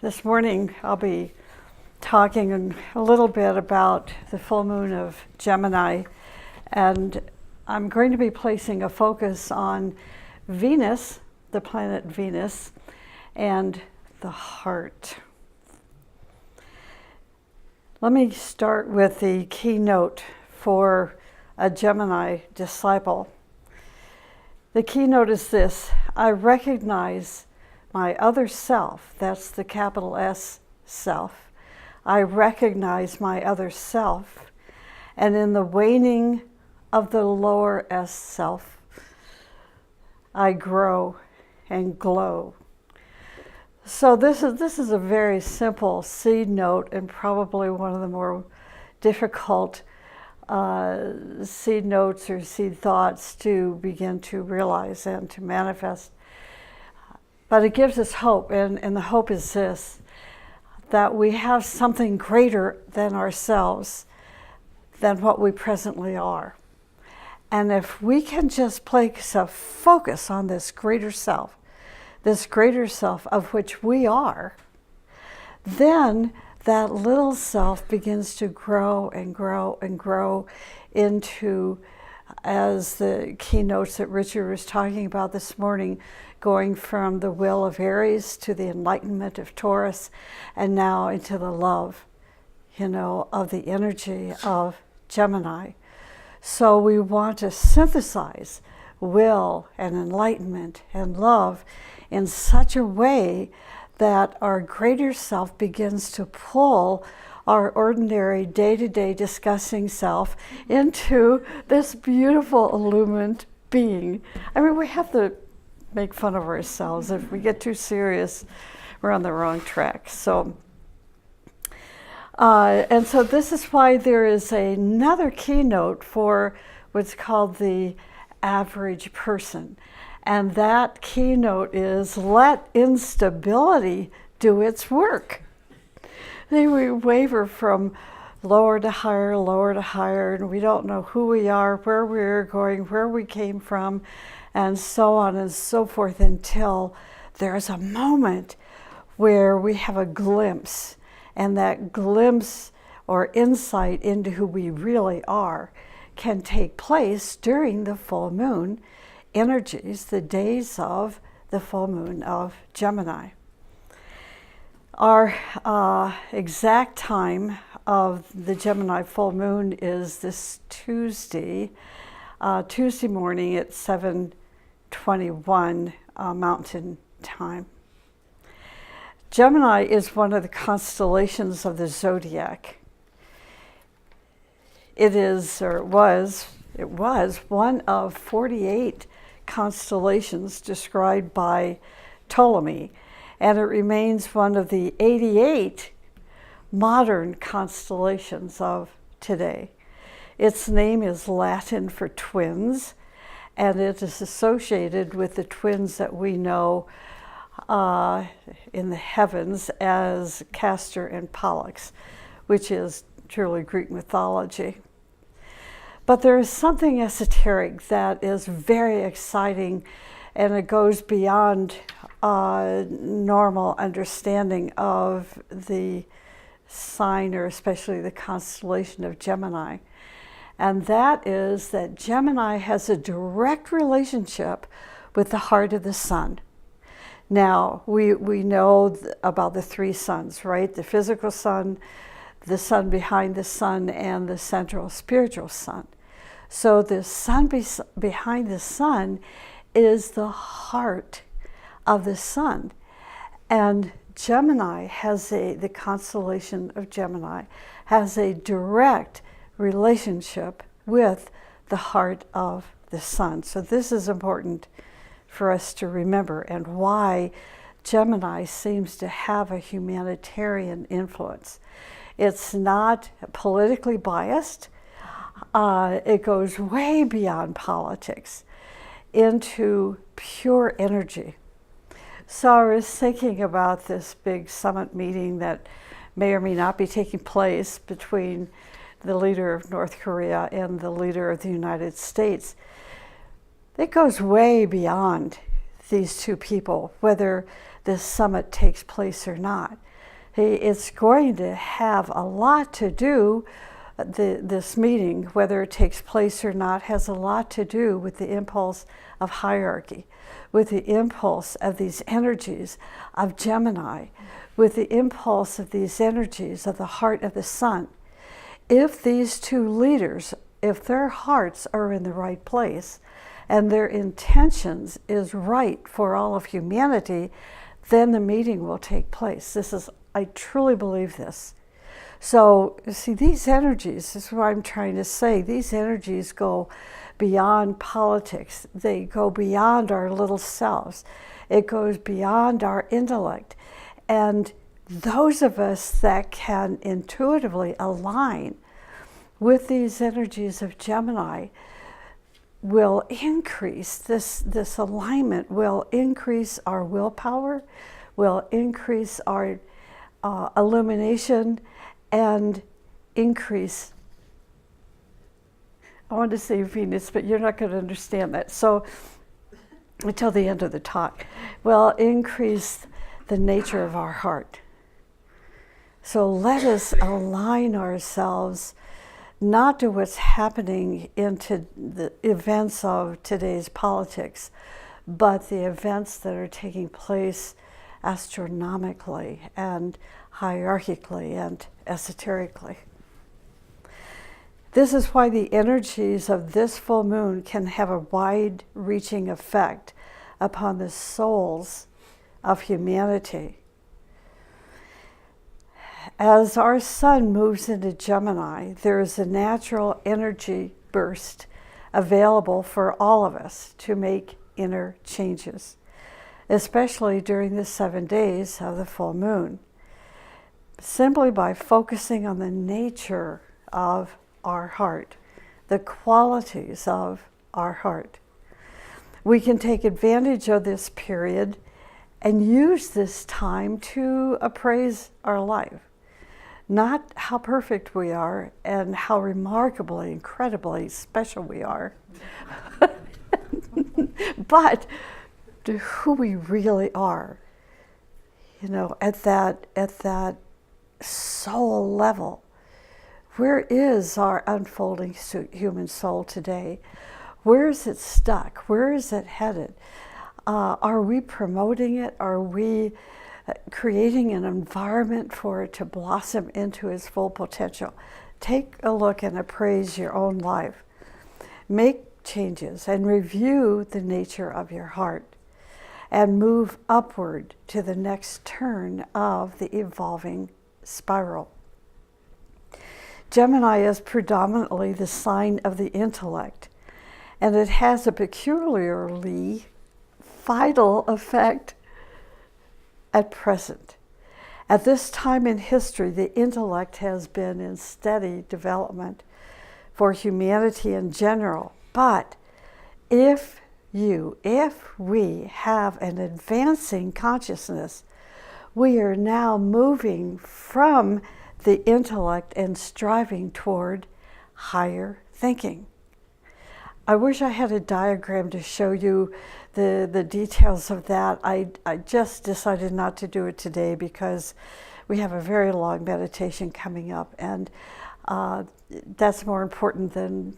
This morning I'll be talking a little bit about the full moon of Gemini, and I'm going to be placing a focus on Venus, the planet Venus, and the heart. Let me start with the keynote for a Gemini disciple. The keynote is this: I recognize my other self, that's the capital S self. I recognize my other self, and in the waning of the lower S self, I grow and glow. So this is a very simple seed note, and probably one of the more difficult seed notes or seed thoughts to begin to realize and to manifest. But it gives us hope, and the hope is this: that we have something greater than ourselves, than what we presently are. And if we can just place a focus on this greater self of which we are, then that little self begins to grow and grow and grow into, as the keynotes that Richard was talking about this morning, going from the will of Aries to the enlightenment of Taurus, and now into the love, of the energy of Gemini. So we want to synthesize will and enlightenment and love in such a way that our greater self begins to pull our ordinary day-to-day discussing self into this beautiful illumined being. I mean, we have to make fun of ourselves. If we get too serious, we're on the wrong track. And so this is why there is another keynote for what's called the average person. And that keynote is: let instability do its work. We waver from lower to higher, and we don't know who we are, where we're going, where we came from, and so on and so forth, until there's a moment where we have a glimpse, and that glimpse or insight into who we really are can take place during the full moon energies, the days of the full moon of Gemini. Our exact time of the Gemini full moon is this Tuesday morning at 7:21 Mountain Time. Gemini is one of the constellations of the zodiac. It was one of 48 constellations described by Ptolemy, and it remains one of the 88 modern constellations of today. Its name is Latin for twins, and it is associated with the twins that we know in the heavens as Castor and Pollux, which is truly Greek mythology. But there is something esoteric that is very exciting, and it goes beyond normal understanding of the sign, or especially the constellation of Gemini. And that is that Gemini has a direct relationship with the heart of the sun. Now, we know about the three suns, right? The physical sun, the sun behind the sun, and the central spiritual sun. So the sun behind the sun is the heart of the sun. And Gemini the constellation of Gemini has a direct relationship with the heart of the sun. So this is important for us to remember, and why Gemini seems to have a humanitarian influence. It's not politically biased. It goes way beyond politics into pure energy. So I was thinking about this big summit meeting that may or may not be taking place between the leader of North Korea and the leader of the United States. It goes way beyond these two people, whether this summit takes place or not. It's going to have a lot to do, this meeting, whether it takes place or not, has a lot to do with the impulse of hierarchy, with the impulse of these energies of Gemini, with the impulse of these energies of the heart of the sun. If these two leaders, if their hearts are in the right place and their intentions is right for all of humanity, then the meeting will take place. I truly believe this. So, see, these energies, this is what I'm trying to say, these energies go beyond politics. They go beyond our little selves. It goes beyond our intellect. And those of us that can intuitively align with these energies of Gemini will increase, this alignment will increase our willpower, will increase our illumination, and increase, I want to say Venus, but you're not going to understand that. So until the end of the talk, will increase the nature of our heart. So let us align ourselves not to what's happening into the events of today's politics, but the events that are taking place astronomically and hierarchically and esoterically. This is why the energies of this full moon can have a wide-reaching effect upon the souls of humanity. As our sun moves into Gemini, there is a natural energy burst available for all of us to make inner changes, especially during the 7 days of the full moon. Simply by focusing on the nature of our heart, the qualities of our heart, we can take advantage of this period and use this time to appraise our life. Not how perfect we are and how remarkably, incredibly special we are, but to who we really are, at that soul level. Where is our unfolding human soul today? Where is it stuck? Where is it headed? Are we promoting it? Are we creating an environment for it to blossom into its full potential? Take a look and appraise your own life. Make changes and review the nature of your heart and move upward to the next turn of the evolving spiral. Gemini is predominantly the sign of the intellect, and it has a peculiarly vital effect at present. At this time in history, the intellect has been in steady development for humanity in general. But if we have an advancing consciousness, we are now moving from the intellect and striving toward higher thinking. I wish I had a diagram to show you the details of that. I just decided not to do it today because we have a very long meditation coming up, and that's more important than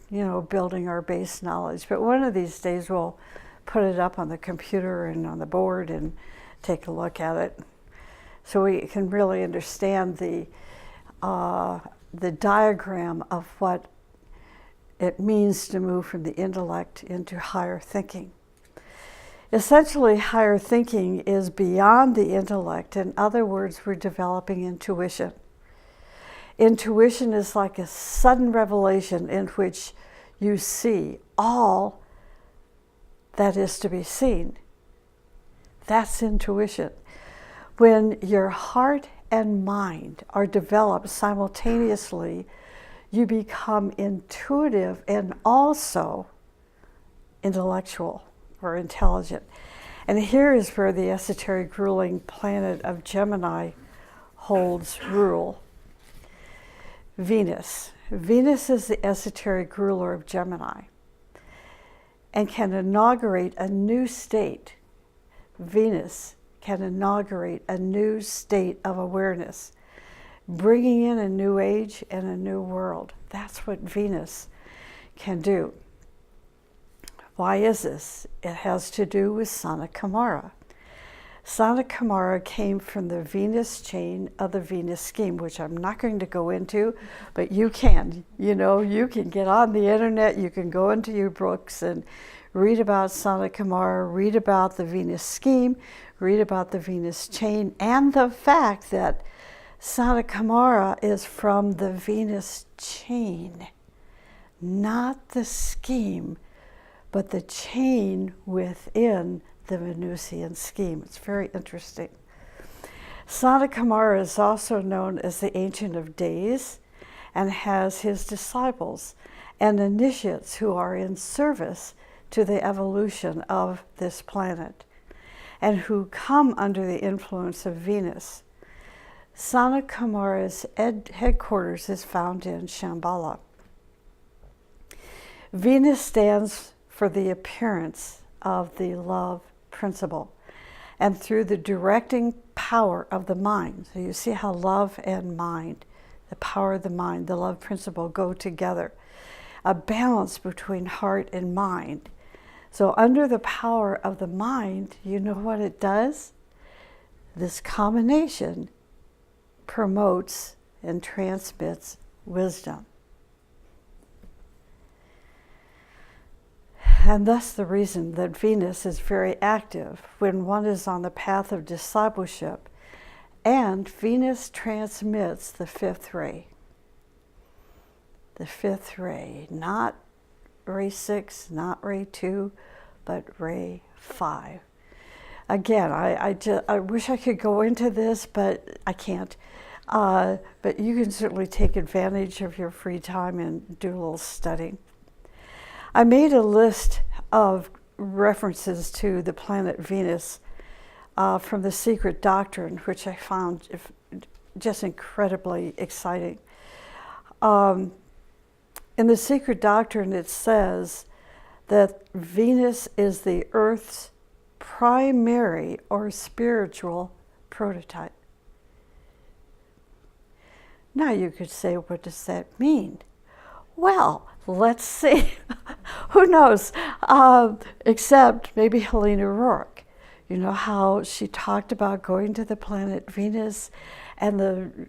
building our base knowledge. But one of these days we'll put it up on the computer and on the board and take a look at it, so we can really understand the diagram of what it means to move from the intellect into higher thinking. Essentially, higher thinking is beyond the intellect. In other words, we're developing intuition. Intuition is like a sudden revelation in which you see all that is to be seen. That's intuition. When your heart and mind are developed simultaneously, you become intuitive and also intellectual or intelligent. And here is where the esoteric ruling planet of Gemini holds rule. Venus. Venus is the esoteric ruler of Gemini and can inaugurate a new state. Venus can inaugurate a new state of awareness, bringing in a new age and a new world. That's what Venus can do. Why is this? It has to do with Sana Kamara. Sana Kamara came from the Venus chain of the Venus scheme, which I'm not going to go into, but you can. You can get on the internet, you can go into your books and read about Sana Kamara, read about the Venus scheme, read about the Venus chain, and the fact that Sana Kamara is from the Venus chain, not the scheme, but the chain within the Venusian scheme. It's very interesting. Sana Kamara is also known as the Ancient of Days and has his disciples and initiates who are in service to the evolution of this planet and who come under the influence of Venus. Sana Kamara's headquarters is found in Shambhala. Venus stands for the appearance of the love principle and through the directing power of the mind. So you see how love and mind, the power of the mind, the love principle go together. A balance between heart and mind. So under the power of the mind, you know what it does? This combination promotes and transmits wisdom. And thus the reason that Venus is very active when one is on the path of discipleship, and Venus transmits the fifth ray. The fifth ray, not ray 6, not ray 2, but ray 5. Again, I wish I could go into this, but I can't. But you can certainly take advantage of your free time and do a little studying. I made a list of references to the planet Venus from the Secret Doctrine, which I found just incredibly exciting. In the Secret Doctrine, it says that Venus is the Earth's primary or spiritual prototype. Now you could say, what does that mean? Well, let's see. Who knows? Except maybe Helena Rourke. You know how she talked about going to the planet Venus and the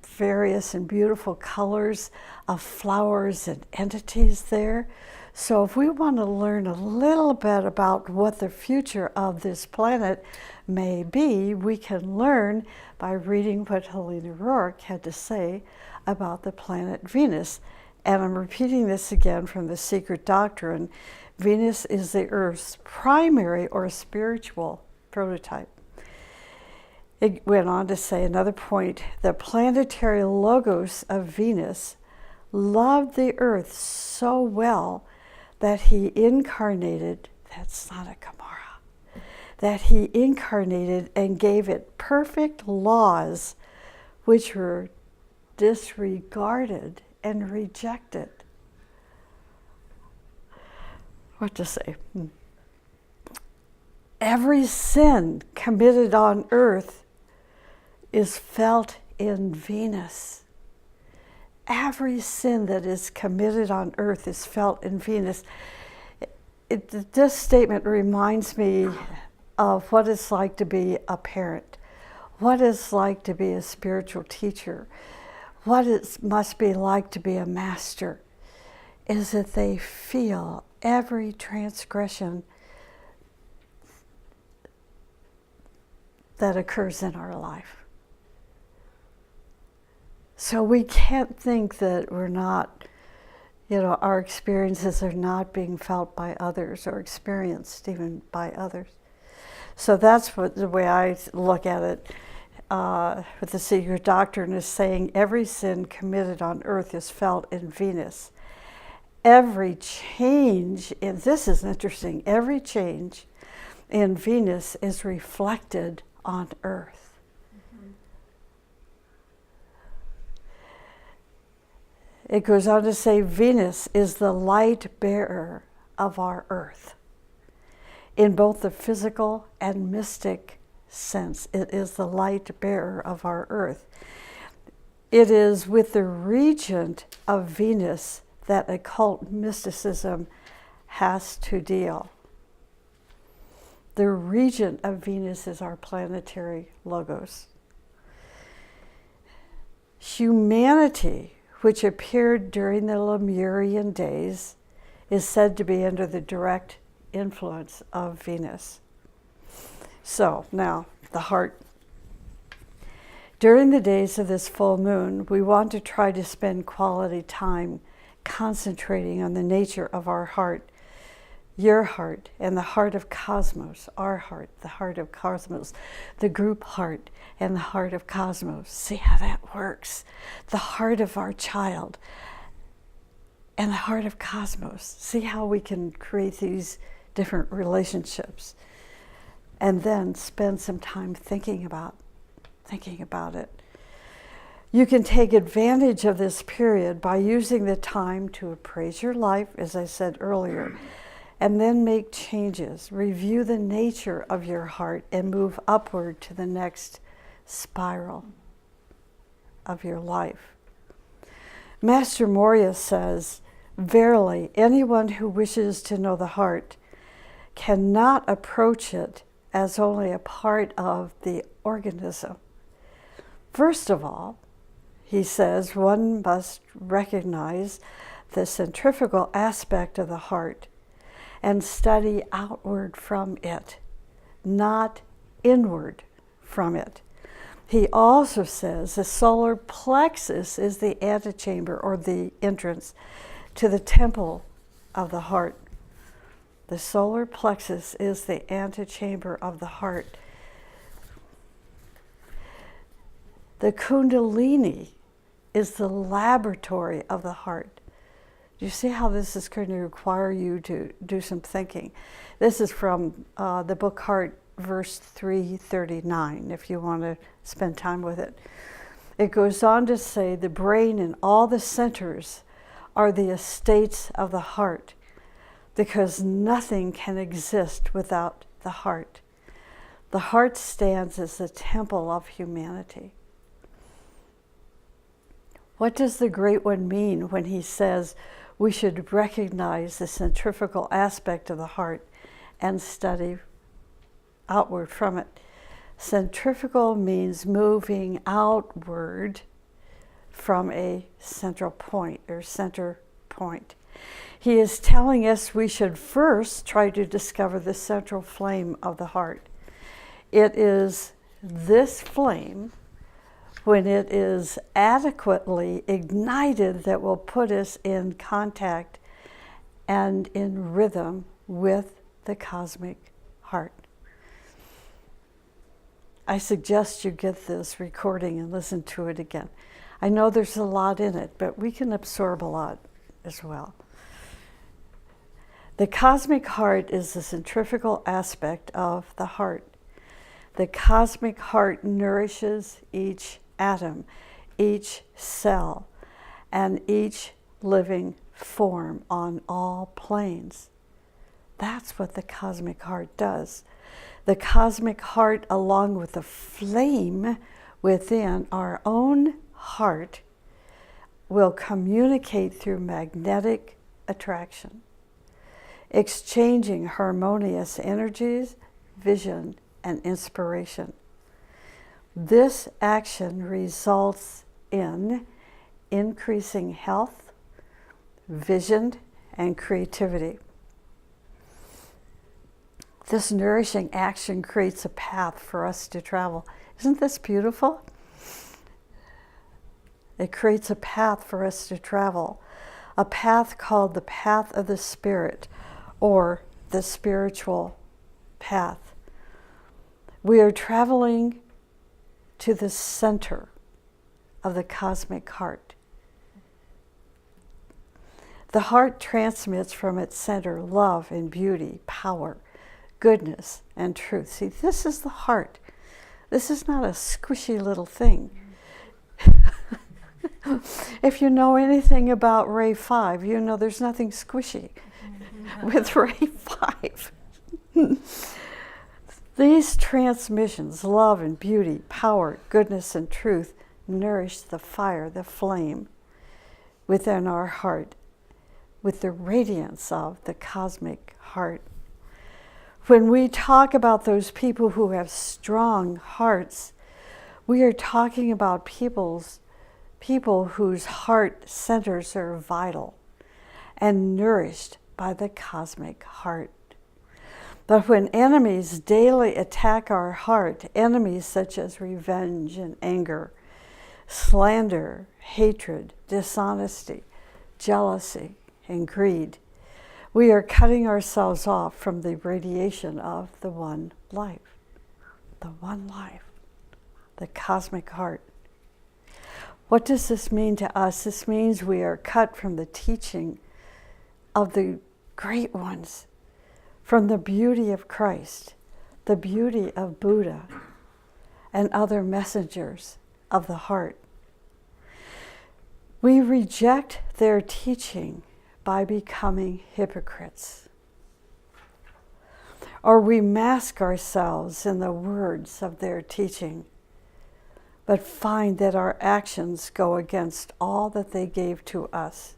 various and beautiful colors of flowers and entities there. So if we want to learn a little bit about what the future of this planet may be, we can learn by reading what Helena Rourke had to say about the planet Venus. And I'm repeating this again from the Secret Doctrine. Venus is the Earth's primary or spiritual prototype. It went on to say another point, the planetary logos of Venus loved the Earth so well that he incarnated, that's Sana Kamara, that he incarnated and gave it perfect laws which were disregarded and rejected. What to say? Every sin committed on earth is felt in Venus. Every sin that is committed on earth is felt in Venus. This statement reminds me of what it's like to be a parent, what it's like to be a spiritual teacher, what it must be like to be a master, is that they feel every transgression that occurs in our life. So we can't think that we're not, our experiences are not being felt by others or experienced even by others. So that's the way I look at it with the Secret Doctrine, is saying every sin committed on earth is felt in Venus. Every change, and this is interesting, every change in Venus is reflected on earth. Mm-hmm. It goes on to say Venus is the light bearer of our earth in both the physical and mystic sense. It is the light bearer of our earth. It is with the regent of Venus that occult mysticism has to deal. The regent of Venus is our planetary logos. Humanity, which appeared during the Lemurian days, is said to be under the direct influence of Venus. So now, the heart. During the days of this full moon, we want to try to spend quality time concentrating on the nature of our heart, your heart, and the heart of cosmos, our heart, the heart of cosmos, the group heart, and the heart of cosmos. See how that works. The heart of our child and the heart of cosmos. See how we can create these different relationships. And then spend some time thinking about it. You can take advantage of this period by using the time to appraise your life, as I said earlier, and then make changes. Review the nature of your heart and move upward to the next spiral of your life. Master Moria says, "Verily, anyone who wishes to know the heart cannot approach it as only a part of the organism. First of all," he says, "one must recognize the centrifugal aspect of the heart and study outward from it, not inward from it." He also says the solar plexus is the antechamber or the entrance to the temple of the heart. The solar plexus is the antechamber of the heart. The Kundalini is the laboratory of the heart. Do you see how this is going to require you to do some thinking? This is from the book Heart, verse 339, if you want to spend time with it. It goes on to say, "The brain and all the centers are the estates of the heart, because nothing can exist without the heart. The heart stands as the temple of humanity." What does the Great One mean when he says we should recognize the centrifugal aspect of the heart and study outward from it? Centrifugal means moving outward from a central point or center point. He is telling us we should first try to discover the central flame of the heart. It is this flame, when it is adequately ignited, that will put us in contact and in rhythm with the cosmic heart. I suggest you get this recording and listen to it again. I know there's a lot in it, but we can absorb a lot as well. The cosmic heart is the centrifugal aspect of the heart. The cosmic heart nourishes each atom, each cell, and each living form on all planes. That's what the cosmic heart does. The cosmic heart, along with the flame within our own heart, will communicate through magnetic attraction, exchanging harmonious energies, vision, and inspiration. This action results in increasing health, vision, and creativity. This nourishing action creates a path for us to travel. Isn't this beautiful? It creates a path for us to travel, a path called the path of the spirit, or the spiritual path. We are traveling to the center of the cosmic heart. The heart transmits from its center love and beauty, power, goodness, and truth. See, this is the heart. This is not a squishy little thing. If you know anything about Ray 5, you know there's nothing squishy with Ray 5. These transmissions, love and beauty, power, goodness and truth, nourish the fire, the flame within our heart with the radiance of the cosmic heart. When we talk about those people who have strong hearts, we are talking about people whose heart centers are vital and nourished by the cosmic heart. But when enemies daily attack our heart, enemies such as revenge and anger, slander, hatred, dishonesty, jealousy, and greed, we are cutting ourselves off from the radiation of the one life, the cosmic heart. What does this mean to us? This means we are cut from the teaching of the great ones, from the beauty of Christ, the beauty of Buddha, and other messengers of the heart. We reject their teaching by becoming hypocrites, or we mask ourselves in the words of their teaching, but find that our actions go against all that they gave to us.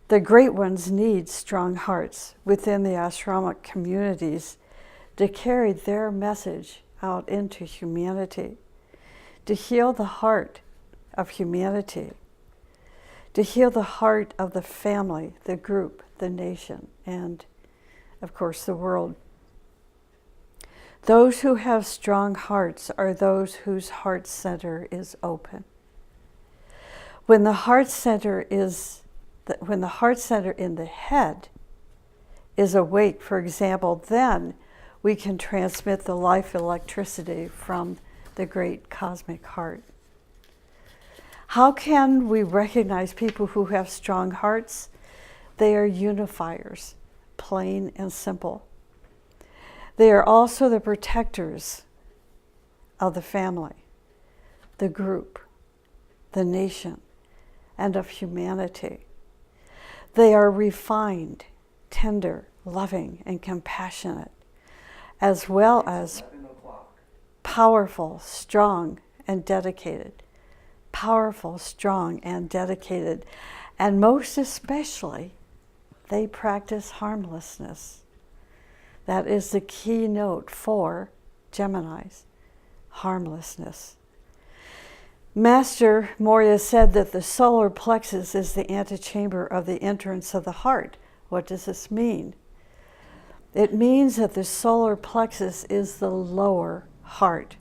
The great ones need strong hearts within the ashramic communities to carry their message out into humanity, to heal the heart of humanity, to heal the heart of the family, the group, the nation, and, of course, the world. Those who have strong hearts are those whose heart center is open. When the heart center in the head is awake, for example, then we can transmit the life electricity from the great cosmic heart. How can we recognize people who have strong hearts? They are unifiers, plain and simple. They are also the protectors of the family, the group, the nation, and of humanity. They are refined, tender, loving, and compassionate, as well as powerful, strong, and dedicated. Powerful, strong, and dedicated. And most especially, they practice harmlessness. That is the keynote for Geminis, harmlessness. Master Moria said that the solar plexus is the antechamber of the entrance of the heart. What does this mean? It means that the solar plexus is the lower heart.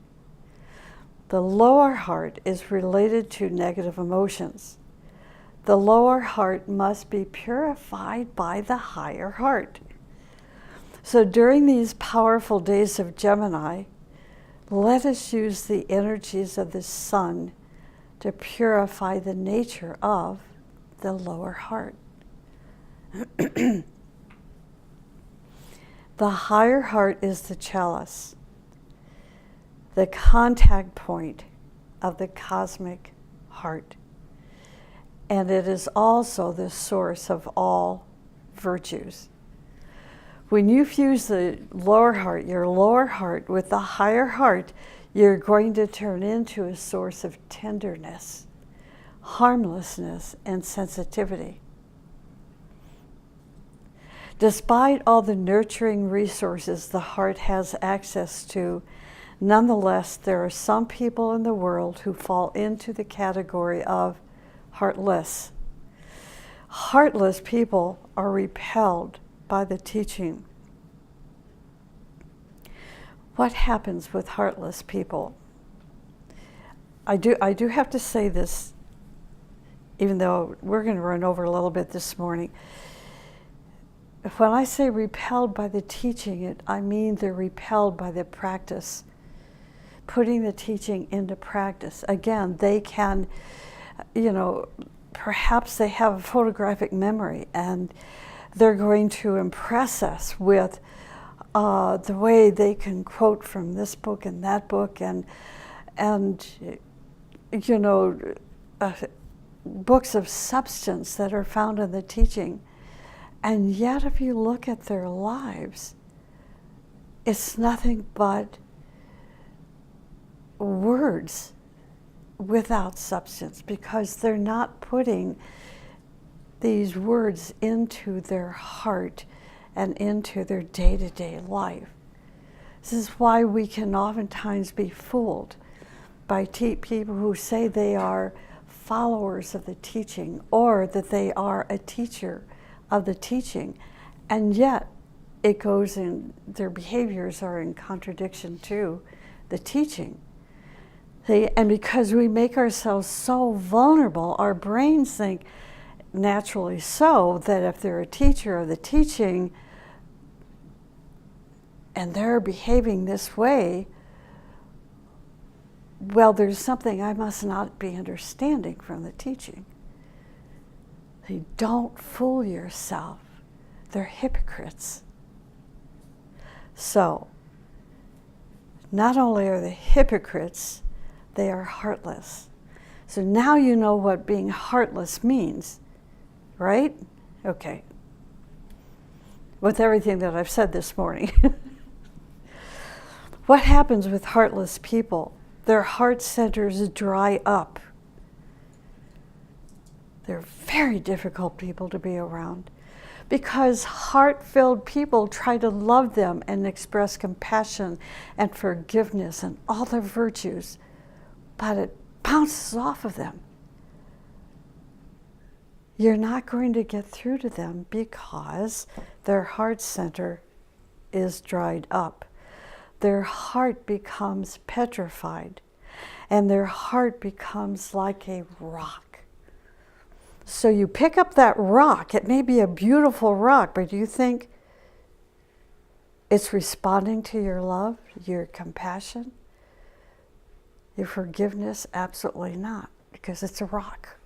The lower heart is related to negative emotions. The lower heart must be purified by the higher heart. So during these powerful days of Gemini, let us use the energies of the sun to purify the nature of the lower heart. The higher heart is the chalice, the contact point of the cosmic heart. And it is also the source of all virtues. When you fuse the lower heart, your lower heart, with the higher heart, you're going to turn into a source of tenderness, harmlessness, and sensitivity. Despite all the nurturing resources the heart has access to, nonetheless, there are some people in the world who fall into the category of heartless. Heartless people are repelled by the teaching. What happens with heartless people? I do have to say this, even though we're going to run over a little bit this morning. When I say repelled by the teaching, I mean they're repelled by the practice, putting the teaching into practice. Again, they can, perhaps they have a photographic memory and they're going to impress us with the way they can quote from this book and that book and books of substance that are found in the teaching. And yet, if you look at their lives, it's nothing but words without substance, because they're not putting these words into their heart and into their day-to-day life. This is why we can oftentimes be fooled by people who say they are followers of the teaching, or that they are a teacher of the teaching, and yet it goes in, their behaviors are in contradiction to the teaching. And because we make ourselves so vulnerable, our brains think, naturally so, that if they're a teacher of the teaching and they're behaving this way, well, there's something I must not be understanding from the teaching. Don't fool yourself. They're hypocrites. So, not only are they hypocrites, they are heartless. So now you know what being heartless means, right? Okay. With everything that I've said this morning. What happens with heartless people? Their heart centers dry up. They're very difficult people to be around, because heart-filled people try to love them and express compassion and forgiveness and all the virtues, but it bounces off of them. You're not going to get through to them because their heart center is dried up. Their heart becomes petrified, and their heart becomes like a rock. So you pick up that rock, it may be a beautiful rock, but do you think it's responding to your love, your compassion, your forgiveness? Absolutely not, because it's a rock.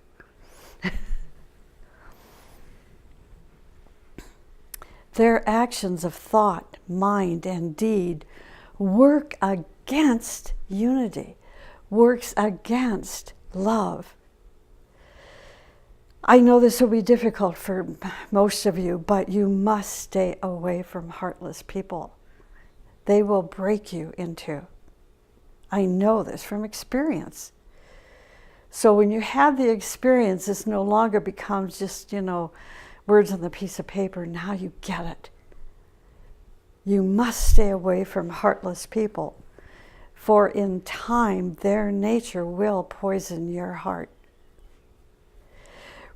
Their actions of thought, mind, and deed work against unity, works against love. I know this will be difficult for most of you, but you must stay away from heartless people. They will break you in two. I know this from experience. So when you have the experience, this no longer becomes just, words on the piece of paper. Now you get it. You must stay away from heartless people, for in time their nature will poison your heart.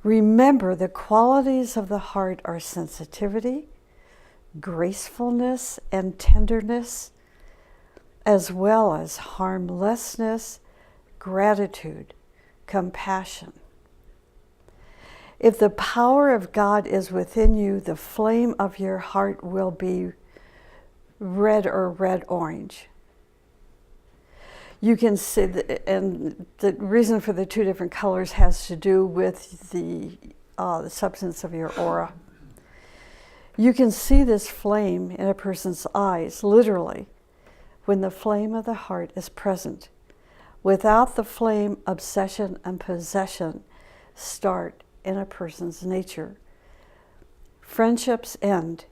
Remember, the qualities of the heart are sensitivity, gracefulness, and tenderness, as well as harmlessness, gratitude, compassion. If the power of God is within you, the flame of your heart will be red or red-orange. You can see, and the reason for the two different colors has to do with the substance of your aura. You can see this flame in a person's eyes, literally, when the flame of the heart is present. Without the flame, obsession and possession start in a person's nature. Friendships end,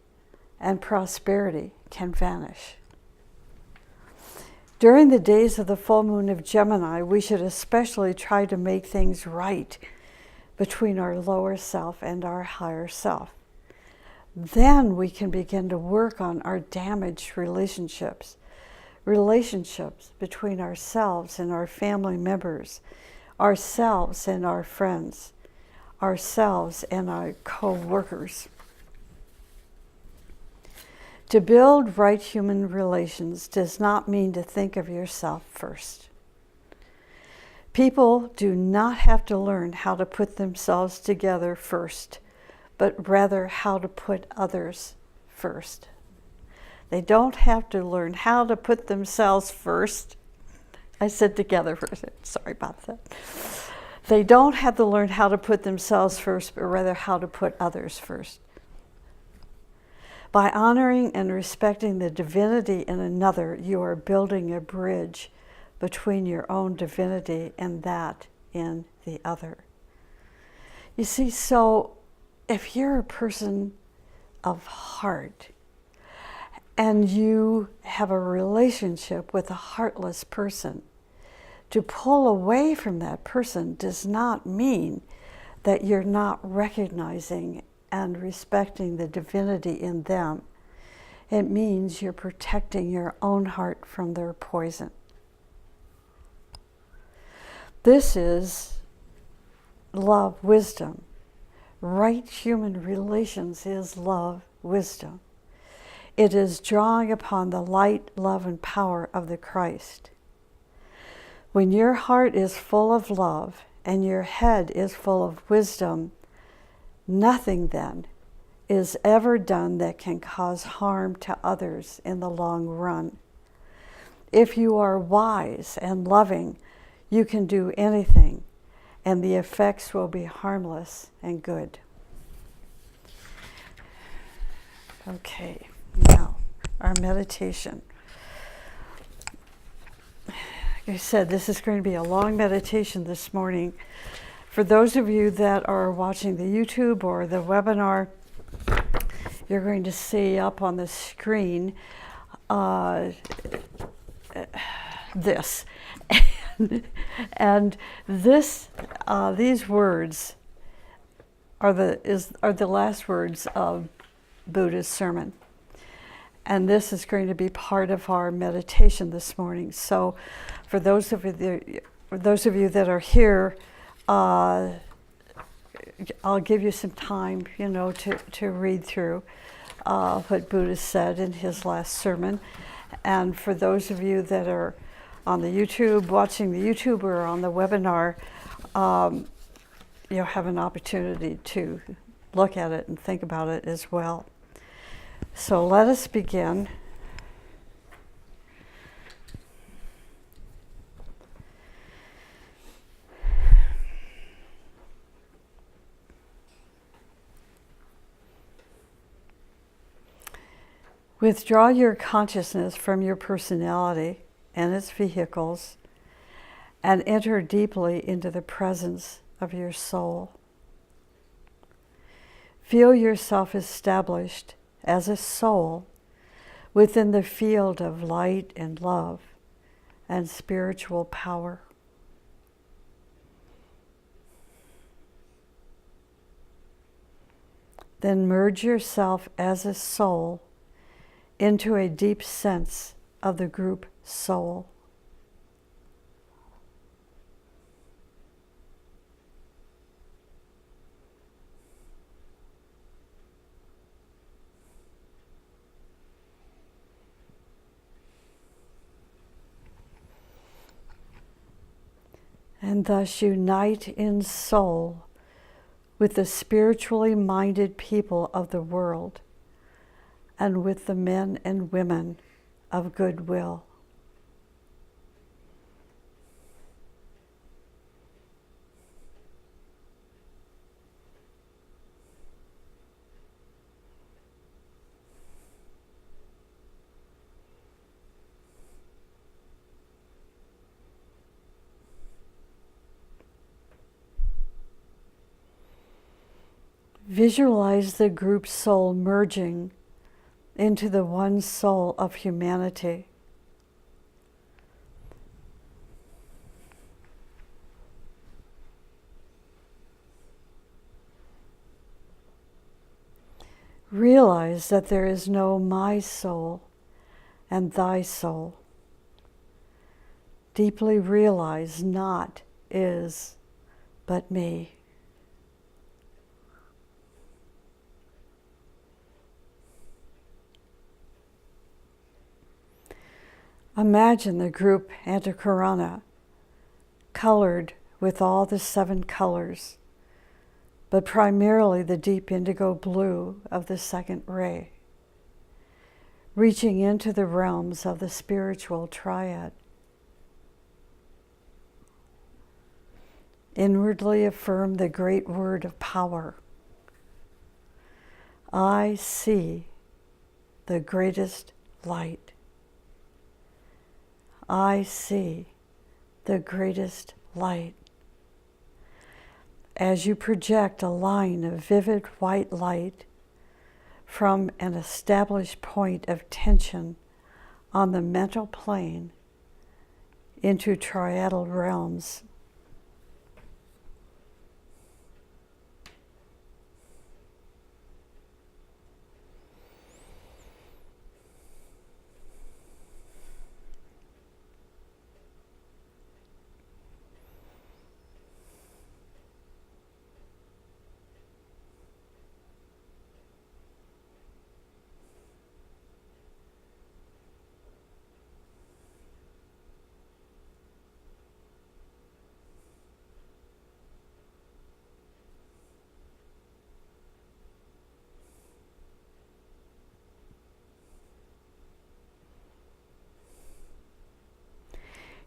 and prosperity can vanish. During the days of the full moon of Gemini, we should especially try to make things right between our lower self and our higher self. Then we can begin to work on our damaged relationships between ourselves and our family members, ourselves and our friends, ourselves and our co-workers. To build right human relations does not mean to think of yourself first. People do not have to learn how to put themselves together first, but rather how to put others first. They don't have to learn how to put themselves first. I said together first. Sorry about that. They don't have to learn how to put themselves first, but rather how to put others first. By honoring and respecting the divinity in another, you are building a bridge between your own divinity and that in the other. You see, so if you're a person of heart and you have a relationship with a heartless person, to pull away from that person does not mean that you're not recognizing and respecting the divinity in them. It means you're protecting your own heart from their poison. This is love, wisdom. Right human relations is love, wisdom. It is drawing upon the light, love, and power of the Christ. When your heart is full of love and your head is full of wisdom, nothing then is ever done that can cause harm to others in the long run. If you are wise and loving, you can do anything, and the effects will be harmless and good. Okay, now our meditation. Like I said, this is going to be a long meditation this morning. For those of you that are watching the YouTube or the webinar, you're going to see up on the screen this. And this, these words are the last words of Buddha's sermon. And this is going to be part of our meditation this morning. So for those of you that are here, I'll give you some time, to read through what Buddha said in his last sermon. And for those of you that are on the YouTube, watching the YouTube or on the webinar, you'll have an opportunity to look at it and think about it as well. So let us begin. Withdraw your consciousness from your personality and its vehicles and enter deeply into the presence of your soul. Feel yourself established as a soul within the field of light and love and spiritual power. Then merge yourself as a soul into a deep sense of the group soul. And thus unite in soul with the spiritually minded people of the world and with the men and women of goodwill. Visualize the group soul merging into the one soul of humanity. Realize that there is no my soul and thy soul. Deeply realize not is but me. Imagine the group Antakarana colored with all the 7 colors, but primarily the deep indigo blue of the second ray, reaching into the realms of the spiritual triad. Inwardly affirm the great word of power. I see the greatest light. I see the greatest light. As you project a line of vivid white light from an established point of tension on the mental plane into triadal realms.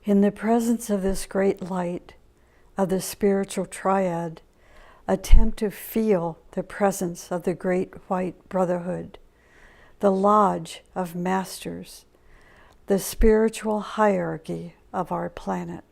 In the presence of this great light of the spiritual triad, attempt to feel the presence of the great white brotherhood, the lodge of masters, the spiritual hierarchy of our planet.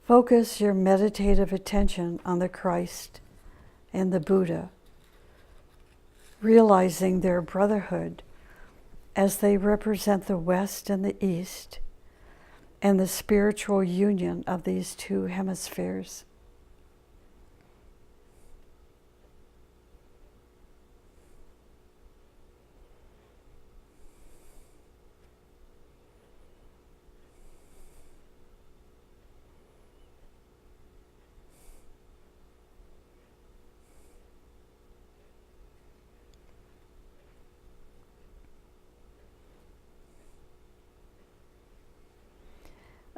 Focus your meditative attention on the Christ and the Buddha, realizing their brotherhood as they represent the West and the East and the spiritual union of these two hemispheres.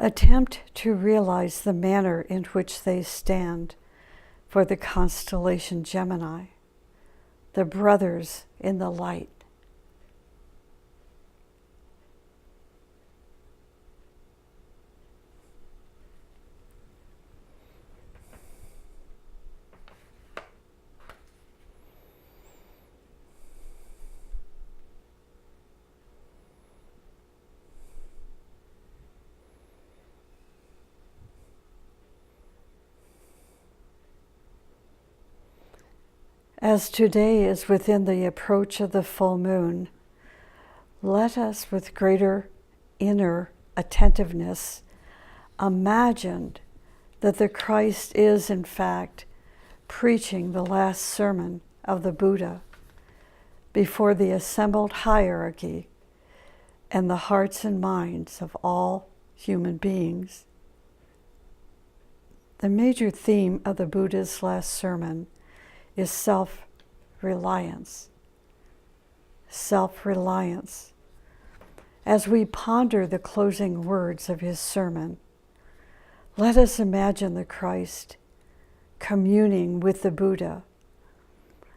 Attempt to realize the manner in which they stand for the constellation Gemini, the brothers in the light. As today is within the approach of the full moon, let us, with greater inner attentiveness, imagine that the Christ is, in fact, preaching the last sermon of the Buddha before the assembled hierarchy and the hearts and minds of all human beings. The major theme of the Buddha's last sermon is self-reliance. Self-reliance. As we ponder the closing words of his sermon, let us imagine the Christ communing with the Buddha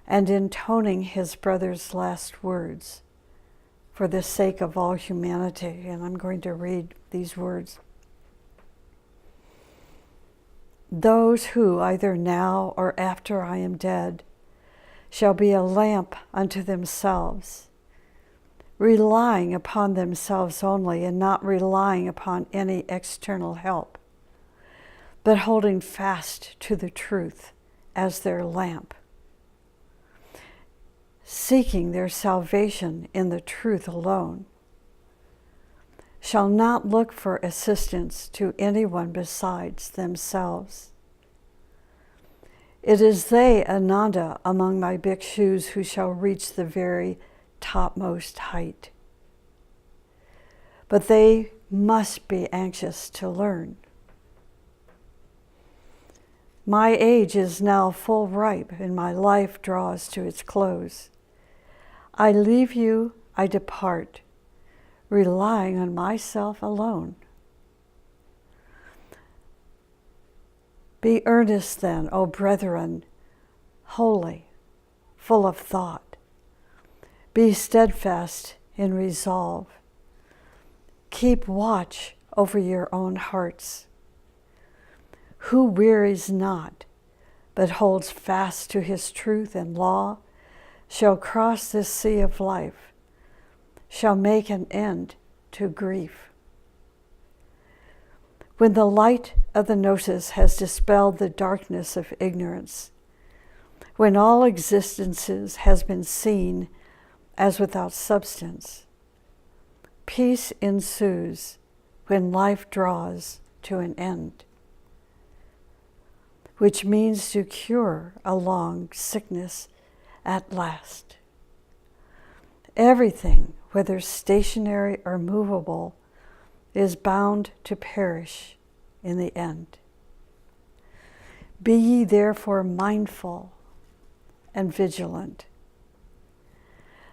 and intoning his brother's last words for the sake of all humanity. And I'm going to read these words. Those who, either now or after I am dead, shall be a lamp unto themselves, relying upon themselves only and not relying upon any external help, but holding fast to the truth as their lamp, seeking their salvation in the truth alone, shall not look for assistance to anyone besides themselves. It is they, Ananda, among my bhikshus who shall reach the very topmost height. But they must be anxious to learn. My age is now full ripe and my life draws to its close. I leave you, I depart, relying on myself alone. Be earnest then, O brethren, holy, full of thought. Be steadfast in resolve. Keep watch over your own hearts. Who wearies not, but holds fast to his truth and law, shall cross this sea of life, shall make an end to grief. When the light of the gnosis has dispelled the darkness of ignorance, when all existences has been seen as without substance, peace ensues when life draws to an end, which means to cure a long sickness at last. Everything, whether stationary or movable, is bound to perish in the end. Be ye therefore mindful and vigilant.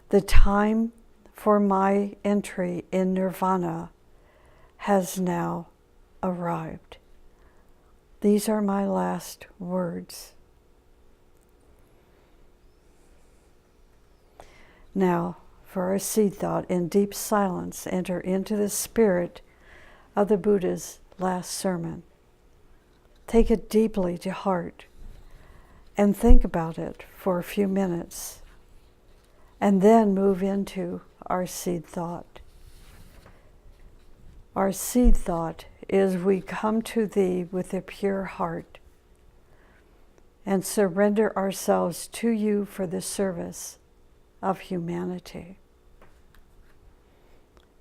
The time for my entry in nirvana has now arrived. These are my last words. Now, for our seed thought, in deep silence, enter into the spirit of the Buddha's last sermon. Take it deeply to heart and think about it for a few minutes, and then move into our seed thought. Our seed thought is, we come to thee with a pure heart and surrender ourselves to you for the service of humanity.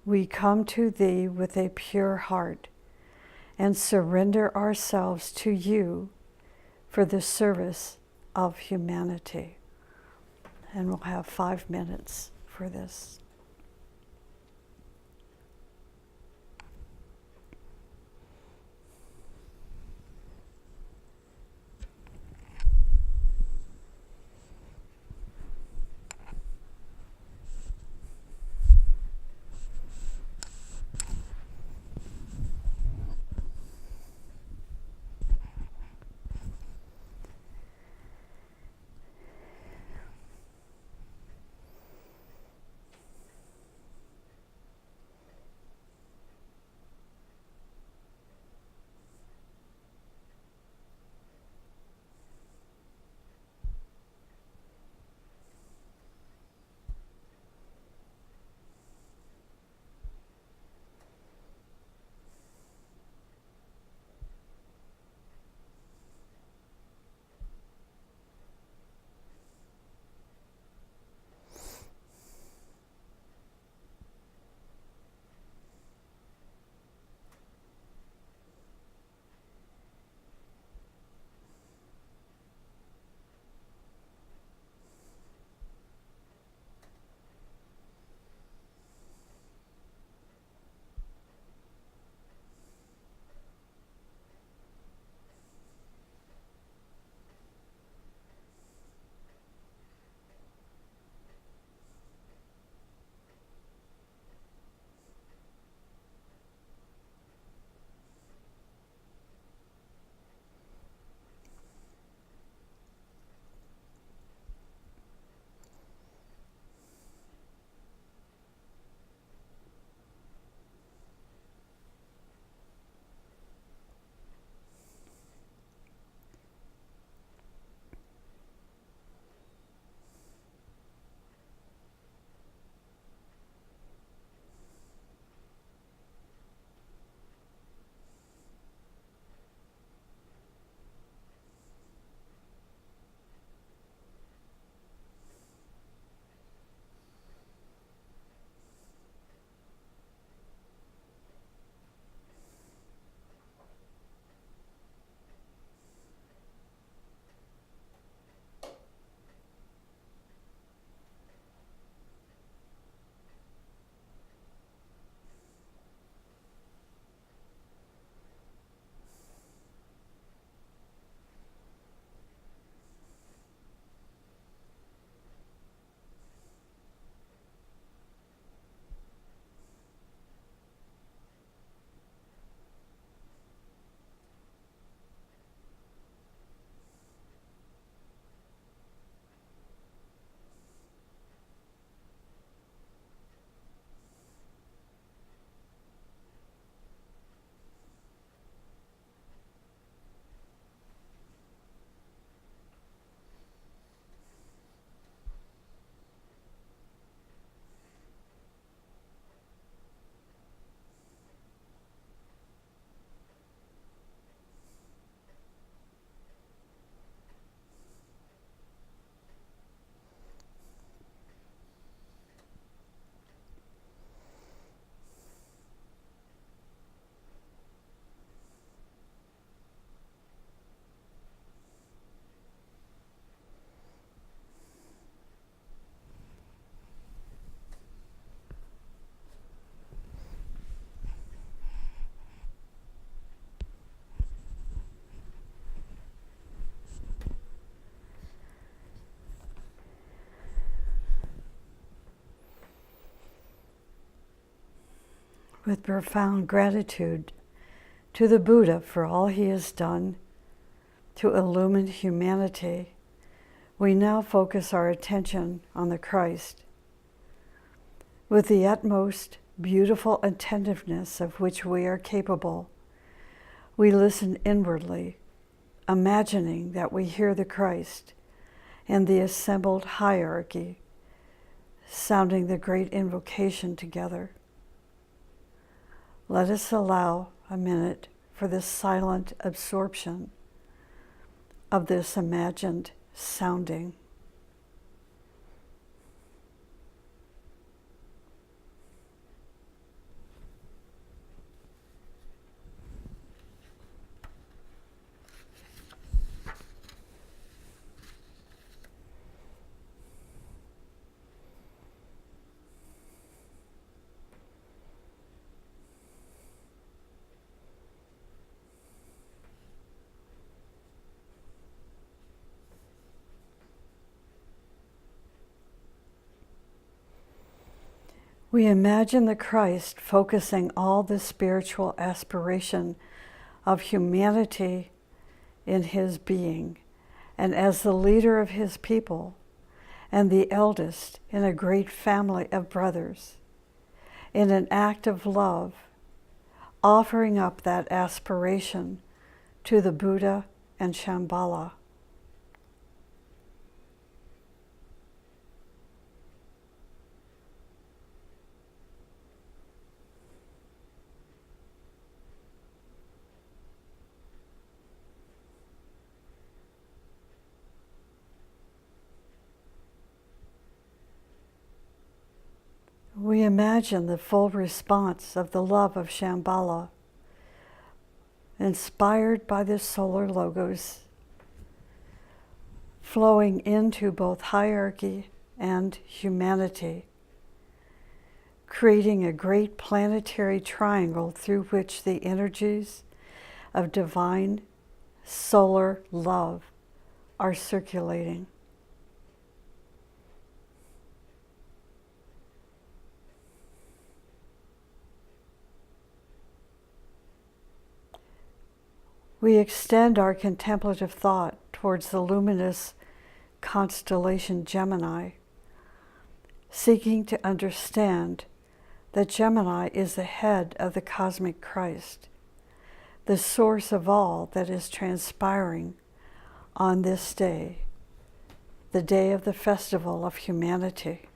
We come to thee with a pure heart and surrender ourselves to you for the service of humanity. And we'll have 5 minutes for this. With profound gratitude to the Buddha for all he has done to illumine humanity, we now focus our attention on the Christ. With the utmost beautiful attentiveness of which we are capable, we listen inwardly, imagining that we hear the Christ and the assembled hierarchy sounding the great invocation together. Let us allow a minute for this silent absorption of this imagined sounding. We imagine the Christ focusing all the spiritual aspiration of humanity in his being, and as the leader of his people, and the eldest in a great family of brothers, in an act of love, offering up that aspiration to the Buddha and Shambhala. We imagine the full response of the love of Shambhala, inspired by the solar logos, flowing into both hierarchy and humanity, creating a great planetary triangle through which the energies of divine solar love are circulating. We extend our contemplative thought towards the luminous constellation Gemini, seeking to understand that Gemini is the head of the cosmic Christ, the source of all that is transpiring on this day, the day of the festival of humanity.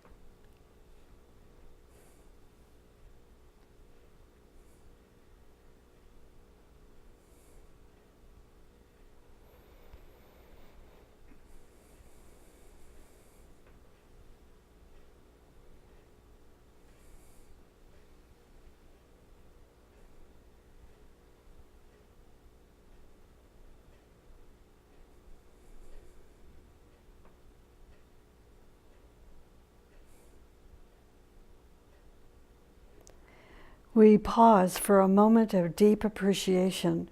We pause for a moment of deep appreciation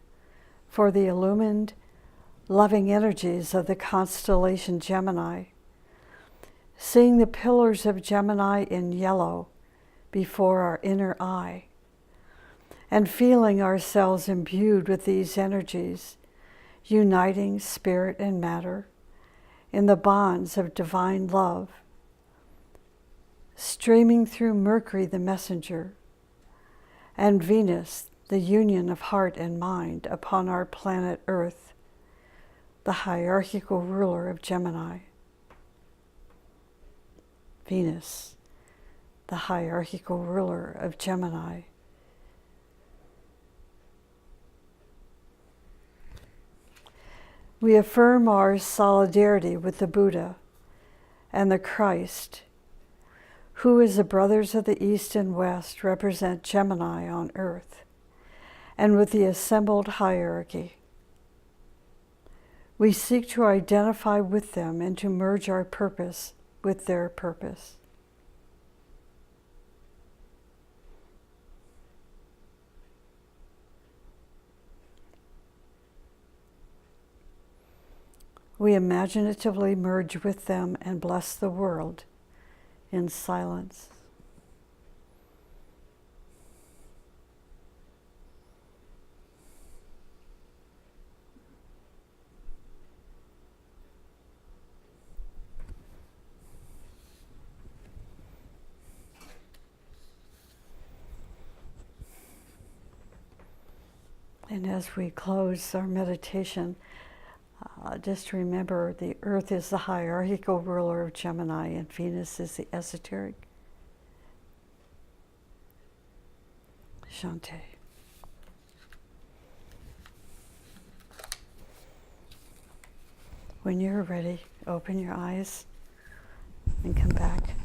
for the illumined, loving energies of the constellation Gemini, seeing the pillars of Gemini in yellow before our inner eye, and feeling ourselves imbued with these energies, uniting spirit and matter in the bonds of divine love, streaming through Mercury the messenger, and Venus, the union of heart and mind upon our planet Earth, the hierarchical ruler of Gemini. Venus, the hierarchical ruler of Gemini. We affirm our solidarity with the Buddha and the Christ, who as the brothers of the East and West represent Gemini on Earth, and with the assembled hierarchy. We seek to identify with them and to merge our purpose with their purpose. We imaginatively merge with them and bless the world in silence. And as we close our meditation, just remember the Earth is the hierarchical ruler of Gemini and Venus is the esoteric. Shanti. When you're ready, open your eyes and come back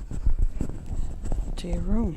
to your room.